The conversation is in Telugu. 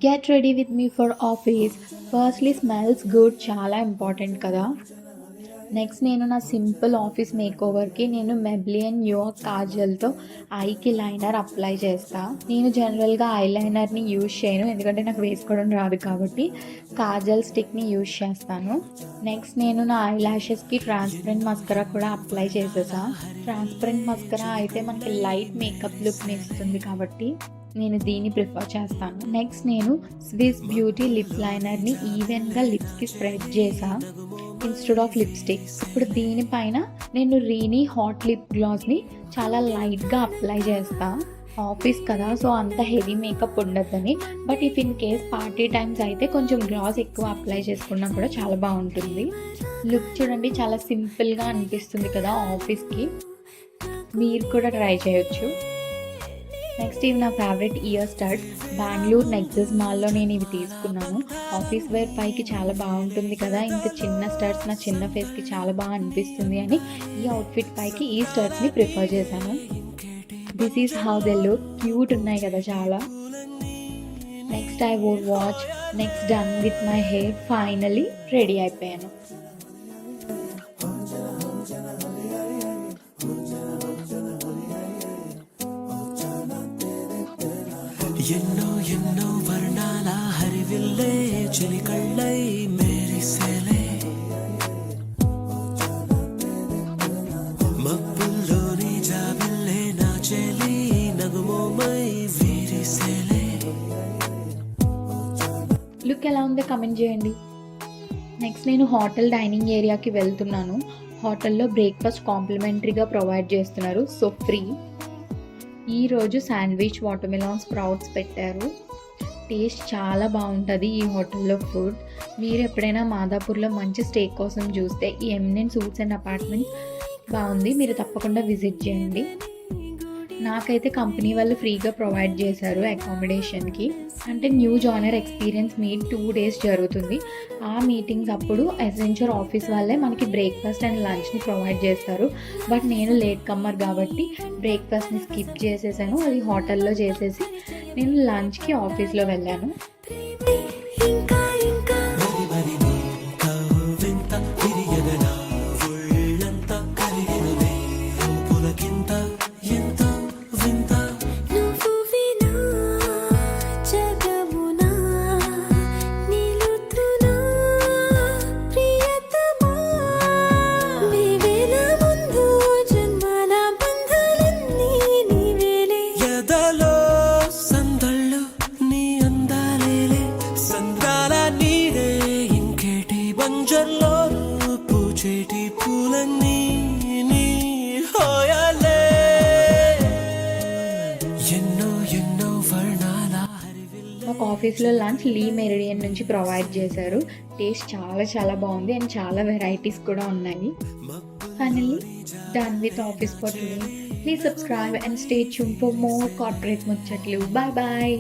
Get ready with me for office. Firstly smells good, చాలా ఇంపార్టెంట్ కదా. నెక్స్ట్ నేను నా సింపుల్ ఆఫీస్ మేకోవర్కి నేను మెబ్లియన్ న్యూయార్క్ కాజల్తో ఐకి లైనర్ అప్లై చేస్తాను. నేను జనరల్గా ఐలైనర్ని యూజ్ చేయను, ఎందుకంటే నాకు వేసుకోవడం రాదు కాబట్టి కాజల్ స్టిక్ని యూజ్ చేస్తాను. నెక్స్ట్ నేను నా ఐ ల్యాషెస్కి ట్రాన్స్పరెంట్ మస్కరా కూడా అప్లై చేసేసా. ట్రాన్స్పరెంట్ మస్కరా అయితే మనకి లైట్ మేకప్ లుక్ని ఇస్తుంది కాబట్టి నేను దీన్ని ప్రిఫర్ చేస్తాను. నెక్స్ట్ నేను స్విస్ బ్యూటీ లిప్ లైనర్ని ఈవెన్గా లిప్స్కి స్ప్రెడ్ చేసా ఇన్స్టెడ్ ఆఫ్ లిప్స్టిక్. ఇప్పుడు దీనిపైన నేను రీనీ హాట్ లిప్ గ్లాస్ని చాలా లైట్గా అప్లై చేస్తా. ఆఫీస్ కదా, సో అంత హెవీ మేకప్ ఉండద్దని. But if in case party times అయితే కొంచెం గ్లాస్ ఎక్కువ అప్లై చేసుకున్నా కూడా చాలా బాగుంటుంది. లుక్ చూడండి, చాలా సింపుల్గా అనిపిస్తుంది కదా ఆఫీస్కి. మీరు కూడా ట్రై చేయొచ్చు. నెక్స్ట్ ఇవి నా favourite year studs. Bengaluru nexus మాల్లో నేను ఇవి తీసుకున్నాను. ఆఫీస్ వేర్ పైకి చాలా బాగుంటుంది కదా, ఇంత చిన్న స్టడ్స్ నా చిన్న ఫేస్కి చాలా బాగా అనిపిస్తుంది అని ఈ అవుట్ఫిట్ పైకి ఈ స్టడ్స్ని ప్రిఫర్ చేశాను. This is how they look. Cute ఉన్నాయి కదా చాలా. Next I wore watch. Next done with my hair. Finally ready అయిపోయాను. ఎన్నో ఎన్నో వర్ణాల హరివిల్లే చిలికళ్ళై మేరిసేలే, మబ్బుల్లోని జాబిల్లే నా చెలి నగుమోమై వీరిసేలే. లుక్ ఎలా ఉందో కమెంట్ చేయండి. నెక్స్ట్ నేను హోటల్ డైనింగ్ ఏరియాకి వెళ్తున్నాను. హోటల్లో బ్రేక్ఫాస్ట్ కాంప్లిమెంటరీగా ప్రొవైడ్ చేస్తున్నారు, సో ఫ్రీ. ఈరోజు శాండ్విచ్ వాటర్మెలాన్ స్ప్రౌట్స్ పెట్టారు. టేస్ట్ చాలా బాగుంటుంది ఈ హోటల్లో ఫుడ్. మీరు ఎప్పుడైనా మాదాపూర్లో మంచి స్టే కోసం చూస్తే ఈ ఎమినెంట్ సూట్స్ అండ్ అపార్ట్మెంట్స్ బాగుంది, మీరు తప్పకుండా విజిట్ చేయండి. నాకైతే కంపెనీ వాళ్ళు ఫ్రీగా ప్రొవైడ్ చేశారు అకామిడేషన్కి. అంటే new joiner experience meet 2 days జరుగుతుంది. ఆ మీటింగ్స్ అప్పుడు అసెంచర్ ఆఫీస్ వాళ్ళే మనకి బ్రేక్ఫాస్ట్ అండ్ లంచ్ని ప్రొవైడ్ చేస్తారు. బట్ నేను లేట్ కమ్మర్ కాబట్టి బ్రేక్ఫాస్ట్ని స్కిప్ చేసేసాను. అది హోటల్లో చేసేసి నేను లంచ్కి ఆఫీస్లో వెళ్ళాను. పూచేటి పూలన్నీ నీ హోయాలే, ఎన్నో ఎన్నో వర్ణాల. మాకు ఆఫీస్లో లంచ్ లీ మెరిడియన్ నుంచి ప్రొవైడ్ చేశారు. టేస్ట్ చాలా చాలా బాగుంది అండ్ చాలా వెరైటీస్ కూడా ఉన్నాయి. Finally done with office for today. Please subscribe and stay tune for more corporate ముచ్చట్లు. Bye bye.